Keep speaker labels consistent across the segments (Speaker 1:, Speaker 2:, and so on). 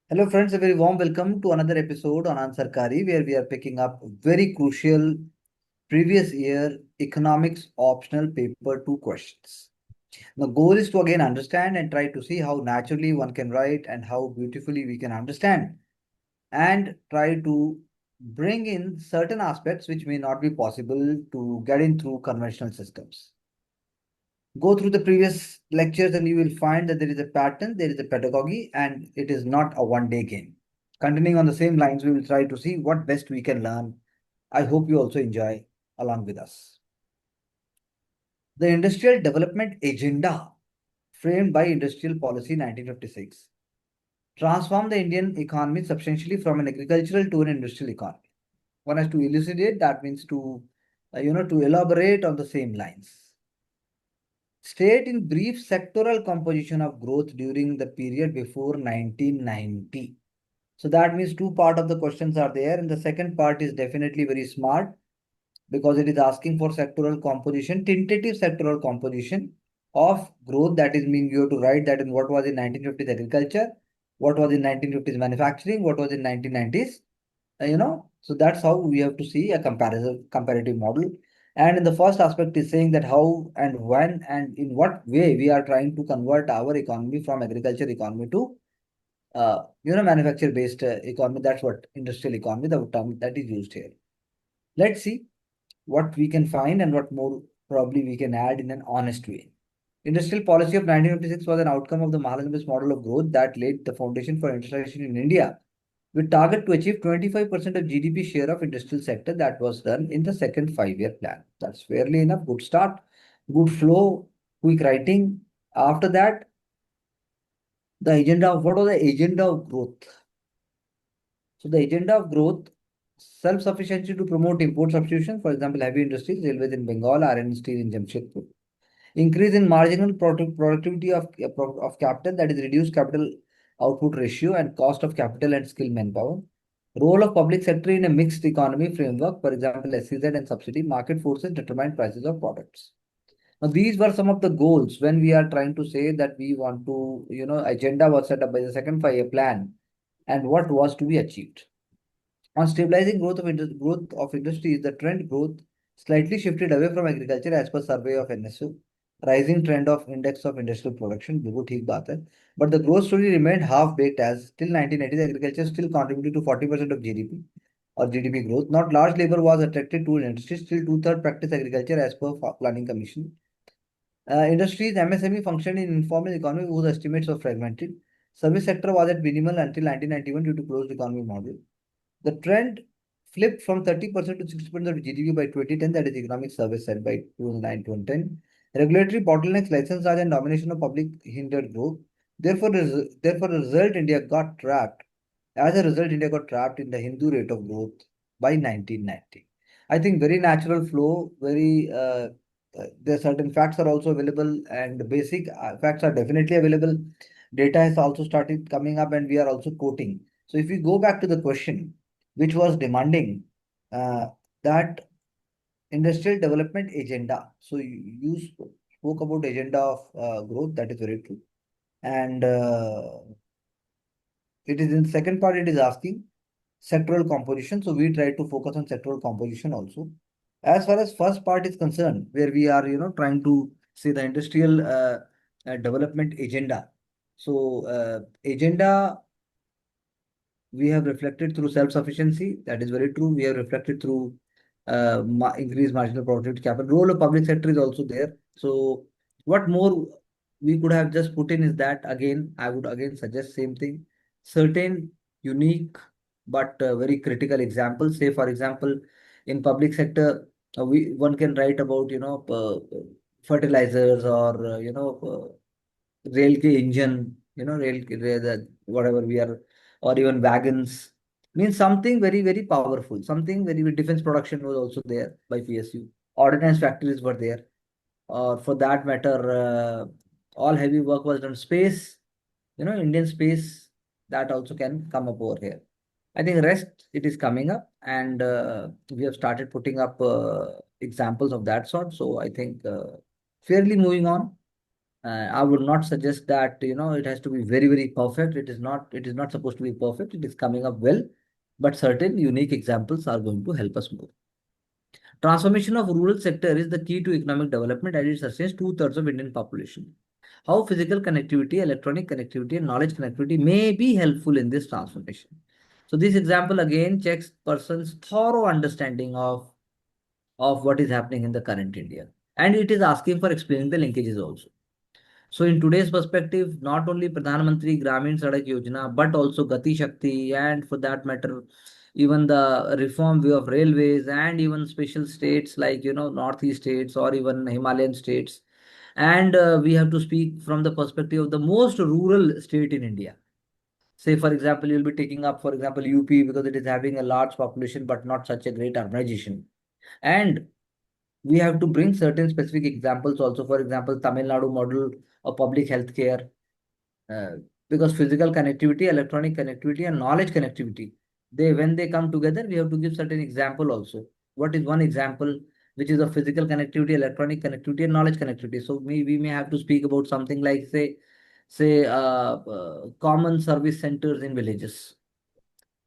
Speaker 1: Hello, friends. A very warm welcome to another episode on Ansarkari, where we are picking up very crucial previous year economics optional paper 2 questions. The goal is to again understand and try to see how naturally one can write and how beautifully we can understand, and try to bring in certain aspects which may not be possible to get in through conventional systems. Go through the previous lectures and you will find that there is a pattern, there is a pedagogy, and it is not a one-day game. Continuing on the same lines, we will try to see what best we can learn. I hope you also enjoy along with us. The Industrial Development Agenda, framed by Industrial Policy 1956, transformed the Indian economy substantially from an agricultural to an industrial economy. One has to elucidate, that means to elaborate on the same lines. State in brief sectoral composition of growth during the period before 1990. So that means two part of the questions are there, and the second part is definitely very smart because it is asking for sectoral composition, tentative sectoral composition of growth. That is mean you have to write that in what was in 1950s agriculture, what was in 1950s manufacturing, what was in 1990s so that's how we have to see a comparative model. And in the first aspect is saying that how and when and in what way we are trying to convert our economy from agriculture economy to manufacture based economy. That's what industrial economy, the term that is used here. Let's see what we can find and what more probably we can add in an honest way. Industrial policy of 1956 was an outcome of the Mahalanobis model of growth that laid the foundation for industrialization in India, with target to achieve 25% of GDP share of industrial sector. That was done in the second 5-year plan. That's fairly enough. Good start, good flow, quick writing. After that, the agenda of what was the agenda of growth? So the agenda of growth, self-sufficiency to promote import substitution, for example, heavy industries, railways in Bengal, iron and steel in Jamshedpur. Increase in marginal productivity of capital, that is reduced capital output ratio and cost of capital and skilled manpower. Role of public sector in a mixed economy framework, for example, SEZ and subsidy, market forces determine prices of products. Now, these were some of the goals when we are trying to say that we want to, agenda was set up by the second 5-year plan and what was to be achieved. On stabilizing growth of industries, the trend growth slightly shifted away from agriculture as per survey of NSO. Rising trend of index of industrial production, बिल्कुल ठीक बात है. But the growth story remained half-baked as till 1980, agriculture still contributed to 40% of GDP or GDP growth. Not large labor was attracted to industry, still two-thirds practice agriculture as per Planning Commission. Industries, MSME functioned in informal economy whose estimates were fragmented. Service sector was at minimal until 1991 due to closed economy model. The trend flipped from 30% to 60% of GDP by 2010, that is economic service said by 2009 to 2010. Regulatory bottlenecks, license charge, and domination of public hindered growth. Therefore, As a result, India got trapped in the Hindu rate of growth by 1990. I think very natural flow, very there certain facts are also available, and the basic facts are definitely available. Data has also started coming up, and we are also quoting. So if we go back to the question, which was demanding that industrial development agenda. So you spoke about agenda of growth. That is very true. And it is in second part, it is asking sectoral composition. So we try to focus on sectoral composition also. As far as first part is concerned, where we are, trying to say the industrial development agenda. So agenda we have reflected through self-sufficiency. That is very true. We have reflected through increased marginal productivity capital. Role of public sector is also there. So what more we could have just put in is that again, I would again suggest same thing. Certain unique but very critical examples. Say for example, in public sector, one can write about fertilizers or rail ke engine, whatever we are, or even wagons, means something very, very powerful, something very defense production was also there by PSU. Ordnance factories were there, or for that matter, all heavy work was done. Space, Indian space, that also can come up over here. I think rest it is coming up, and we have started putting up examples of that sort. So I think fairly moving on. I would not suggest that it has to be very very perfect. It is not supposed to be perfect. It is coming up well, but certain unique examples are going to help us more. Transformation of rural sector is the key to economic development as it sustains two-thirds of Indian population. How physical connectivity, electronic connectivity, and knowledge connectivity may be helpful in this transformation. So this example again checks person's thorough understanding of what is happening in the current India. And it is asking for explaining the linkages also. So in today's perspective, not only Pradhan Mantri Gramin Sadak Yojana, but also Gati Shakti, and for that matter, even the reform way of railways, and even special states like Northeast states or even Himalayan states. And we have to speak from the perspective of the most rural state in India. Say, for example, you'll be taking up, for example, UP because it is having a large population but not such a great urbanization. And we have to bring certain specific examples also. For example, Tamil Nadu model of public healthcare, uh, because physical connectivity, electronic connectivity, and knowledge connectivity, they when they come together, we have to give certain example also. What is one example which is of physical connectivity, electronic connectivity, and knowledge connectivity? So we may have to speak about something like common service centers in villages.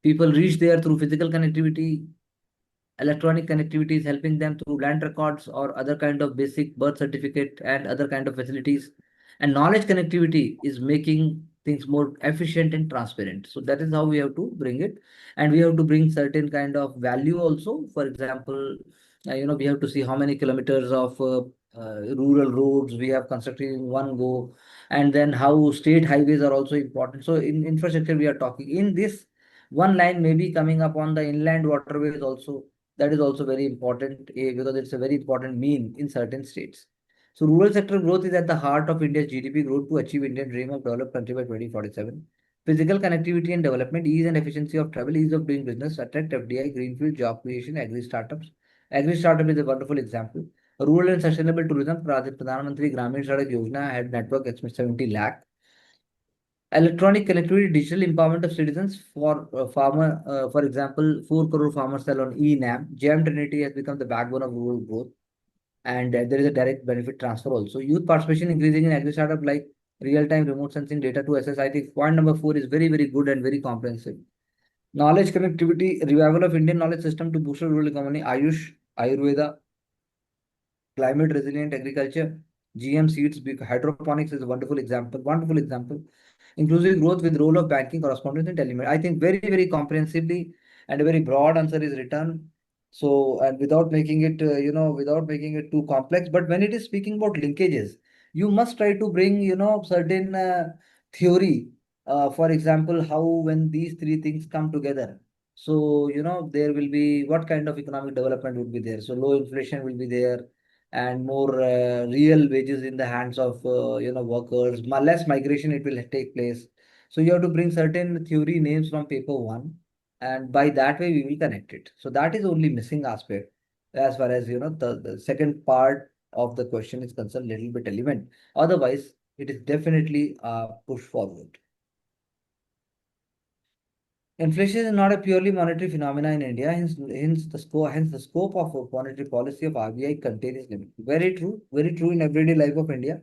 Speaker 1: People reach there through physical connectivity. Electronic connectivity is helping them through land records or other kind of basic birth certificate and other kind of facilities. And knowledge connectivity is making things more efficient and transparent. So that is how we have to bring it. And we have to bring certain kind of value also. For example, we have to see how many kilometers of rural roads we have constructed in one go, and then how state highways are also important. So in infrastructure, we are talking in this one line may be coming up on the inland waterways also. That is also very important, because it's a very important mean in certain states. So rural sector growth is at the heart of India's GDP growth to achieve Indian dream of developed country by 2047. Physical connectivity and development, ease and efficiency of travel, ease of doing business, attract FDI, greenfield job creation, agri startups. Agri startup is a wonderful example. Rural and sustainable tourism, Pradhan Mantri Gramin Sadak Yojana had network estimate 70 lakh. Electronic connectivity, digital empowerment of citizens for farmer, for example, 4 crore farmers sell on e-NAM. GEM Trinity has become the backbone of rural growth, and there is a direct benefit transfer also. Youth participation increasing in agri startup like real-time remote sensing data to assess. I think point number 4 is very, very good and very comprehensive. Knowledge connectivity, revival of Indian knowledge system to boost the rural economy, Ayush, Ayurveda, climate resilient agriculture, GM seeds, hydroponics is a wonderful example. Wonderful example. Inclusive growth with role of banking correspondence and telemedicine. I think very, very comprehensively and a very broad answer is written. So, and without making it, without making it too complex. But when it is speaking about linkages, you must try to bring, certain theory. For example, how when these three things come together. So, there will be what kind of economic development will be there. So, low inflation will be there and more real wages in the hands of workers, less migration it will take place. So you have to bring certain theory names from paper one, and by that way we will connect it. So that is only missing aspect as far as the second part of the question is concerned, little bit element. Otherwise, it is definitely a push forward. Inflation is not a purely monetary phenomena in India, hence the scope of monetary policy of RBI contains limit. Very true in everyday life of India,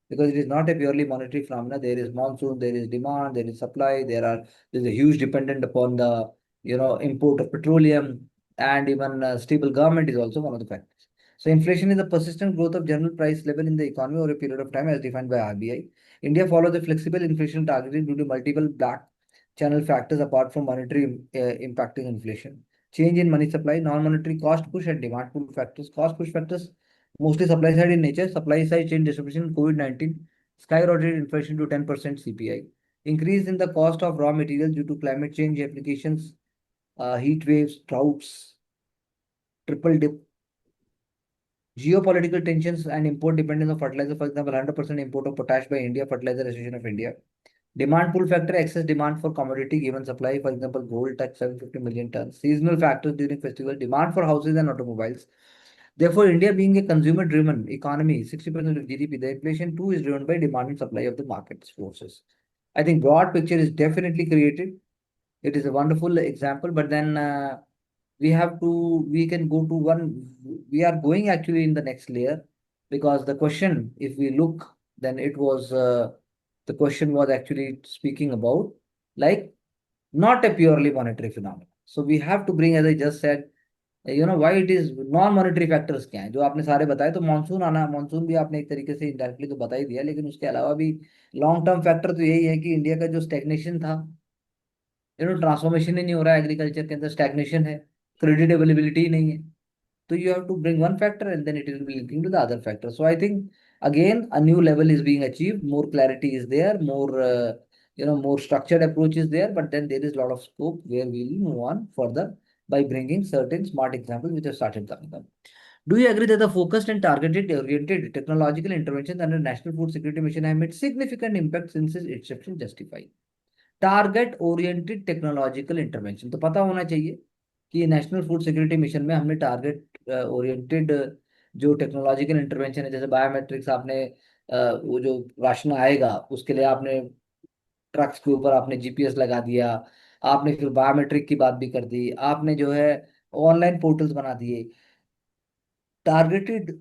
Speaker 1: because it is not a purely monetary phenomena. There is monsoon, there is demand, there is supply, there's a huge dependent upon the import of petroleum, and even stable government is also one of the factors. So inflation is the persistent growth of general price level in the economy over a period of time as defined by RBI. India follows a flexible inflation targeting due to multiple black channel factors apart from monetary impacting inflation. Change in money supply, non-monetary cost push and demand pull factors. Cost push factors mostly supply side in nature. Supply side chain distribution, COVID-19 skyrocketed inflation to 10% CPI. Increase in the cost of raw materials due to climate change applications, heat waves, droughts, triple dip, geopolitical tensions and import dependence of fertilizer. For example, 100% import of potash by India, Fertilizer Association of India. Demand pull factor, excess demand for commodity given supply. For example, gold touched 750 million tons. Seasonal factors during festival, demand for houses and automobiles. Therefore, India being a consumer-driven economy, 60% of GDP, the inflation too is driven by demand and supply of the market forces. I think broad picture is definitely created. It is a wonderful example, but then we can go to one, we are going actually in the next layer, because the question, if we look then it was the question was actually speaking about like not a purely monetary phenomenon. So we have to bring, as I just said, why it is non monetary factors क्या हैं जो आपने सारे बताए, तो monsoon आना, monsoon भी आपने एक तरीके से इनडायरेक्टली तो बता ही दिया, लेकिन उसके अलावा भी लॉन्ग टर्म फैक्टर तो यही है कि इंडिया का जो स्टैग्नेशन था, ट्रांसफॉर्मेशन ही नहीं हो रहा है, एग्रीकल्चर के अंदर स्टैग्नेशन है, क्रेडिट अवेलेबिलिटी ही नहीं है. So you have to bring one factor and then it will be linking to the other factor. So I think again a new level is being achieved, more clarity is there, more structured approach is there, but then there is a lot of scope where we will move on further by bringing certain smart examples which have started coming up. Do you agree that the focused and targeted oriented technological interventions under National Food Security Mission have made significant impact since its inception? Justified. Target oriented technological intervention, तो पता होना चाहिए कि national food security mission में हमने target oriented जो technological intervention है, जैसे बायोमेट्रिक्स, आपने वो जो राशन आएगा उसके लिए आपने ट्रक्स के ऊपर आपने जीपीएस लगा दिया, आपने फिर बायोमेट्रिक की बात भी कर दी, आपने जो है ऑनलाइन पोर्टल्स बना दिए, targeted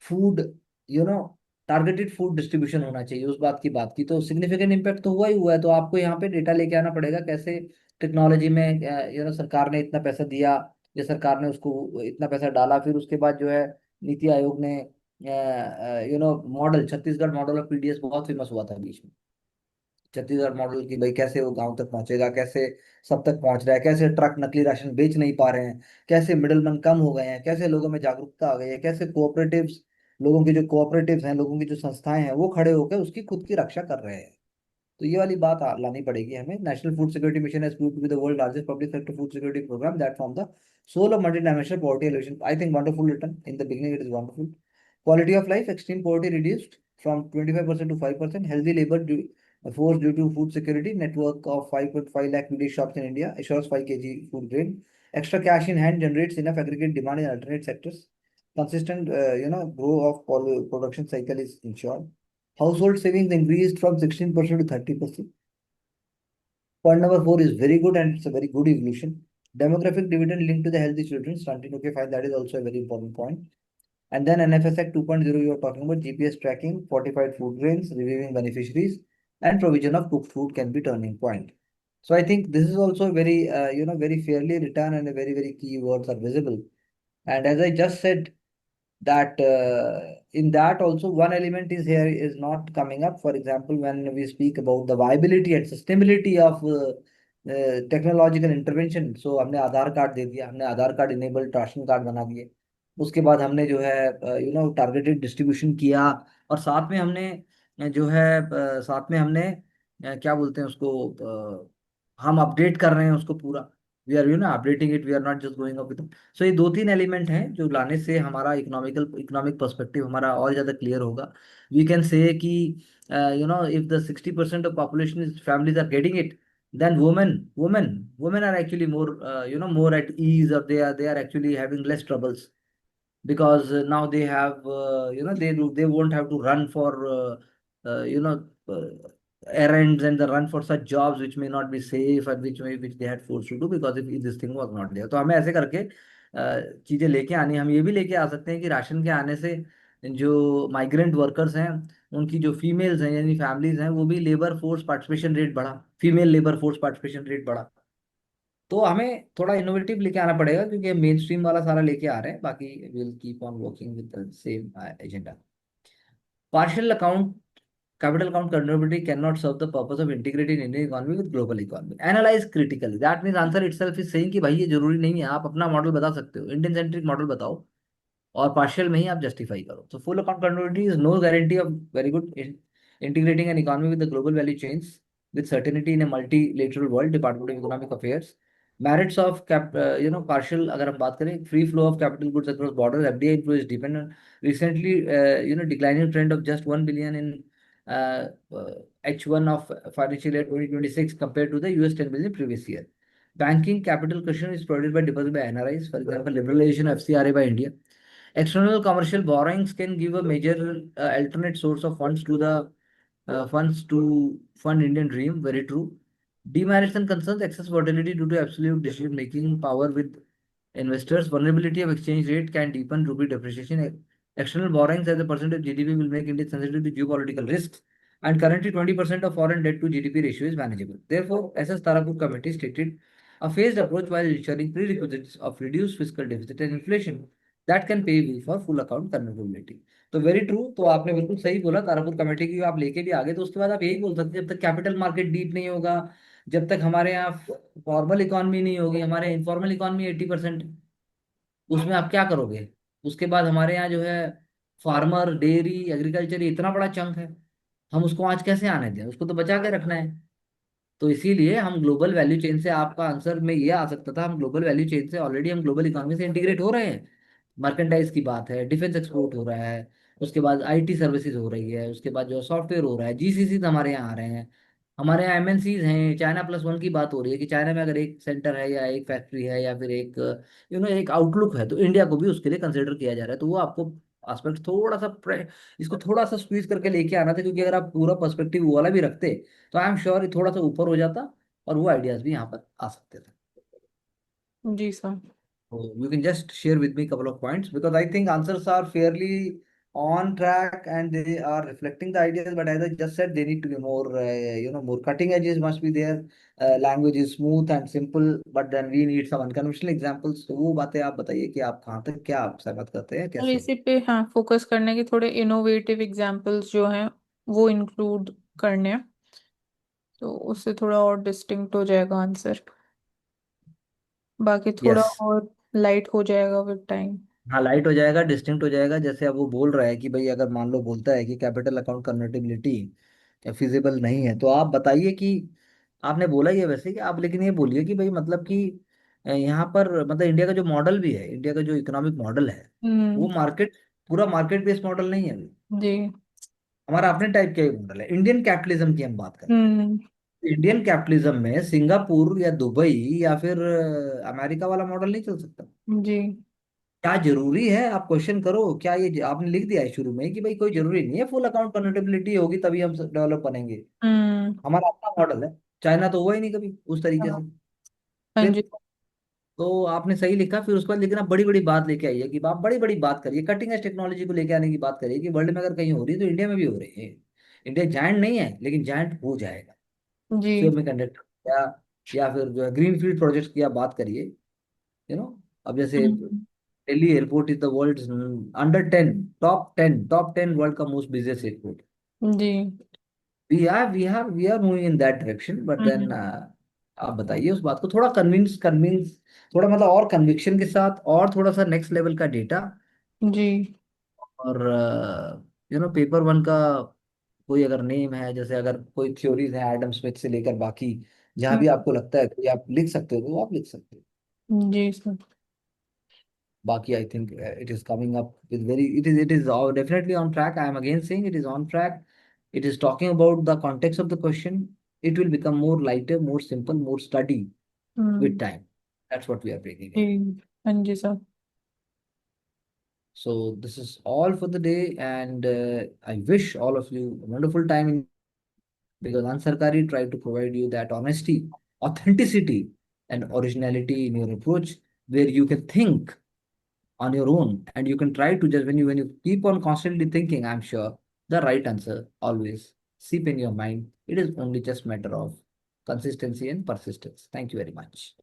Speaker 1: food you know targeted food distribution होना चाहिए, उस बात की बात की, तो सिग्निफिकेंट इम्पैक्ट तो हुआ ही हुआ है. तो आपको यहाँ पे डेटा लेके आना पड़ेगा कैसे टेक्नोलॉजी में सरकार ने इतना पैसा दिया, या सरकार ने उसको इतना पैसा डाला, फिर उसके बाद जो है नीति आयोग ने model, Chhattisgarh model of PDS बहुत फेमस हुआ था बीच में. छत्तीसगढ़ मॉडल की भाई कैसे वो गांव तक पहुंचेगा, कैसे सब तक पहुंच रहा है, कैसे ट्रक नकली राशन बेच नहीं पा रहे हैं, कैसे मिडलमैन कम हो गए हैं, कैसे लोगों में जागरूकता आ गई है, कैसे कोऑपरेटिव्स, लोगों की जो कोऑपरेटिव्स हैं, लोगों की जो संस्थाएं हैं, वो खड़े होकर उसकी खुद की रक्षा कर रहे हैं. तो ये वाली बात लानी पड़ेगी हमें. National food security mission has proved to be the world largest public sector food security programme that from the soul of multi dimensional poverty elevation. I think wonderful return in the beginning, it is wonderful. Quality of life, extreme poverty reduced from 25% to 5%. Healthy labor force due to food security. Network of 5.5 lakh village shops in India assures 5 kg food grain. Extra cash in hand generates enough aggregate demand in alternate sectors. Consistent, growth of production cycle is ensured. Household savings increased from 16% to 30%. Point number four is very good and it's a very good evolution. Demographic dividend linked to the healthy children stunting. Okay, fine. That is also a very important point. And then NFS Act 2.0, you are talking about GPS tracking, fortified food grains, reviewing beneficiaries, and provision of cooked food can be turning point. So I think this is also very, very fairly written and a very, very key words are visible. And as I just said, that in that also one element is here is not coming up. For example, when we speak about the viability and sustainability of technological intervention, so हमने Aadhaar card दे दिया, हमने Aadhaar card enabled ration card बना दिए, उसके बाद हमने जो है टारगेटेड डिस्ट्रीब्यूशन किया, और साथ में हमने जो है साथ में हमने क्या बोलते हैं उसको, हम अपडेट कर रहे हैं उसको पूरा, we are updating it, we are not just going up with. So ये दो तीन एलिमेंट हैं जो लाने से हमारा इकोनॉमिक पर्सपेक्टिव हमारा और ज्यादा क्लियर होगा. वी कैन से कि if the 60% of population families are getting it, then women are actually more more at ease, or they are actually having less troubles, because now they have they won't have to run for uh, you know uh, errands, and the run for such jobs which may not be safe, and which they had forced to do because if this thing was not there. तो हमें ऐसे करके चीजें लेके आनी. हम ये भी लेके आ सकते हैं कि राशन के आने से जो माइग्रेंट वर्कर्स हैं, उनकी जो फीमेल्स हैं यानी फैमिलीज हैं, वो भी लेबर फोर्स पार्टिसिपेशन रेट बढ़ा, female labour force participation rate बढ़ा. तो हमें थोड़ा इनोवेटिव लेके आना पड़ेगा, क्योंकि मेन स्ट्रीम वाला सारा लेके आ रहे हैं, बाकी will keep on working with the same agenda. Partial account capital account convertibility cannot serve the purpose of integrating Indian economy with global economy. Analyze critically. That means answer itself is saying कि भाई ये जरूरी नहीं है, आप अपना model बता सकते हो, इंडियन सेंट्रिक मॉडल बताओ, और पार्शियल में ही आप जस्टिफाई करो. तो full accountability is no guarantee of very good integrating an economy with the global value chains with certainty in a multilateral world. Department of Economic Affairs. Merits of partial, अगर हम बात करें, free flow of capital goods across borders, FDI inflow is dependent. Recently, declining trend of just 1 billion in H1 of financial year 2026 compared to the US 10 billion previous year. Banking capital cushion is provided by deposit by NRIs. For example, liberalization of FCRA by India. External commercial borrowings can give a major alternate source of funds to fund Indian dream. Very true. Demerits and concerns: excess volatility due to absolute decision making power with investors. Vulnerability of exchange rate can deepen rupee depreciation. External borrowings as a percentage of GDP will make India sensitive to geopolitical risks, and currently 20% of foreign debt to GDP ratio is manageable. Therefore, SS Tarapur Committee stated a phased approach while ensuring prerequisites of reduced fiscal deficit and inflation that can pave for full account convertibility. तो very true, तो आपने बिल्कुल सही बोला, Tarapur committee की आप लेके भी आगे, तो उसके बाद आप यही बोल सकते हैं, जब तक कैपिटल मार्केट डीप नहीं होगा, जब तक हमारे यहाँ फॉर्मल इकॉनमी नहीं होगी, हमारे इनफॉर्मल इकॉनमी 80%, उसमें आप क्या करोगे? उसके बाद हमारे यहाँ जो है फार्मर, डेयरी, एग्रीकल्चर, ये इतना बड़ा चंक है, हम उसको आज कैसे आने दें? उसको तो बचा के रखना है। तो इसीलिए हम ग्लोबल वैल्यू चेन से, आपका आंसर में ये आ सकता था, हम ग्लोबल वैल्यू चेन से ऑलरेडी हम ग्लोबल इकोनॉमी से इंटीग्रेट हो रहे हैं। मर्केंटाइज की बात है, डिफेंस एक्सपोर्ट हो रहा है, उसके बाद आईटी सर्विसेज हो रही है, उसके बाद जो सॉफ्टवेयर हो रहा है, जीसीसी हमारे यहाँ आ रहे हैं, हमारे यहाँ एमएनसीज हैं, चाइना प्लस वन की बात हो रही है कि चाइना में अगर एक सेंटर है या एक फैक्ट्री है या फिर एक एक आउटलुक है, तो इंडिया को भी उसके लिए कंसिडर किया जा रहा है। तो वो आपको एस्पेक्ट थोड़ा सा इसको थोड़ा सा स्क्वीज करके लेके आना था, क्योंकि अगर आप पूरा पर्सपेक्टिव वो वाला भी रखते तो आई एम श्योर थोड़ा सा ऊपर हो जाता और वो आइडियाज भी यहाँ पर आ सकते थे।
Speaker 2: जी sir.
Speaker 1: So you can just share with me a couple of points, because I think answers are fairly on track and they are reflecting the ideas. But as I just said, they need to be more, more cutting edges must be there. Language is smooth and simple, but then we need some unconventional examples. तो वो बातें आप बताइए कि आप कहाँ तक क्या आप सहमत करते हैं,
Speaker 2: और
Speaker 1: कैसे?
Speaker 2: इसी पे हाँ फोकस करने के थोड़े इनोवेटिव एग्जांपल्स जो हैं वो इंक्लूड करने हैं, तो उससे थोड़ा और डिस्टिंक्ट हो जाएगा आंसर, बाकी थोड़ा
Speaker 1: यस।
Speaker 2: और लाइट हो जाएगा विद टाइम।
Speaker 1: हाँ, लाइट हो जाएगा, डिस्टिंक्ट हो जाएगा। जैसे अब वो बोल रहा है कि भाई अगर मान लो बोलता है कि कैपिटल अकाउंट कन्वर्टिबिलिटी फिजिबल नहीं है, तो आप बताइए कि आपने बोला ही है वैसे कि आप, लेकिन ये बोलिए कि भाई मतलब कि यहाँ पर मतलब इंडिया का जो मॉडल भी है, इंडिया का जो इकोनॉमिक मॉडल है, वो
Speaker 2: हम्म।
Speaker 1: मार्केट, पूरा मार्केट बेस्ड मॉडल नहीं है।
Speaker 2: जी।
Speaker 1: हमारा अपने टाइप का मॉडल है। इंडियन कैपिटलिज्म की हम बात करते हैं।
Speaker 2: हम्म।
Speaker 1: इंडियन कैपिटलिज्म में सिंगापुर या दुबई या फिर अमेरिका वाला मॉडल नहीं चल सकता।
Speaker 2: जी।
Speaker 1: क्या जरूरी है? आप क्वेश्चन करो, क्या ये आपने लिख दिया है शुरू में कि भाई कोई जरूरी नहीं है फुल अकाउंट कन्वर्टिबिलिटी होगी तभी हम डेवलप बनेंगे?
Speaker 2: हम्म।
Speaker 1: हमारा अपना मॉडल है। चाइना तो हुआ ही नहीं कभी उस तरीके
Speaker 2: हाँ।
Speaker 1: से।
Speaker 2: हाँ
Speaker 1: फिर
Speaker 2: जी।
Speaker 1: तो आपने सही लिखा, फिर उसके बाद लेकिन आप बड़ी बड़ी बात लेके आइए कि आप बड़ी बड़ी बात करिए, कटिंग एज टेक्नोलॉजी को लेके आने की बात करिए कि वर्ल्ड में अगर कहीं हो रही है तो इंडिया में भी हो रही है। इंडिया जायंट नहीं है, लेकिन जायंट हो जाएगा।
Speaker 2: जी।
Speaker 1: सेमी कंडक्टर या फिर जो है ग्रीन फील्ड प्रोजेक्ट की आप बात करिए। अब जैसे
Speaker 2: हम्म।
Speaker 1: Delhi airport is the world under 10, top ten world का मोस्ट बिजिएस्ट एयरपोर्ट।
Speaker 2: जी।
Speaker 1: We are moving in that direction, but then
Speaker 2: hmm.
Speaker 1: आप बताइए उस बात को थोड़ा कन्विंस, थोड़ा मतलब और कन्विक्शन के साथ, और थोड़ा सा नेक्स्ट लेवल का डेटा,
Speaker 2: जी।
Speaker 1: और पेपर वन का कोई अगर नेम है, जैसे अगर कोई थ्योरीज है एडम स्मिथ से लेकर बाकी, जहां भी
Speaker 2: हम्म।
Speaker 1: आपको लगता है कि आप लिख सकते हो, तो वो आप लिख सकते हो।
Speaker 2: जी sir.
Speaker 1: Baki, I think it is coming up with it is definitely on track. I am again saying it is on track. It is talking about the context of the question. It will become more lighter, more simple, more study with
Speaker 2: hmm.
Speaker 1: time. That's what we are bringing
Speaker 2: जी।
Speaker 1: in.
Speaker 2: हाँ जी sir.
Speaker 1: So this is all for the day, and I wish all of you a wonderful time because Ansarkari tried to provide you that honesty, authenticity, and originality in your approach, where you can think on your own and you can try to just, when you keep on constantly thinking, I'm sure the right answer always seep in your mind. It is only just matter of consistency and persistence. Thank you very much.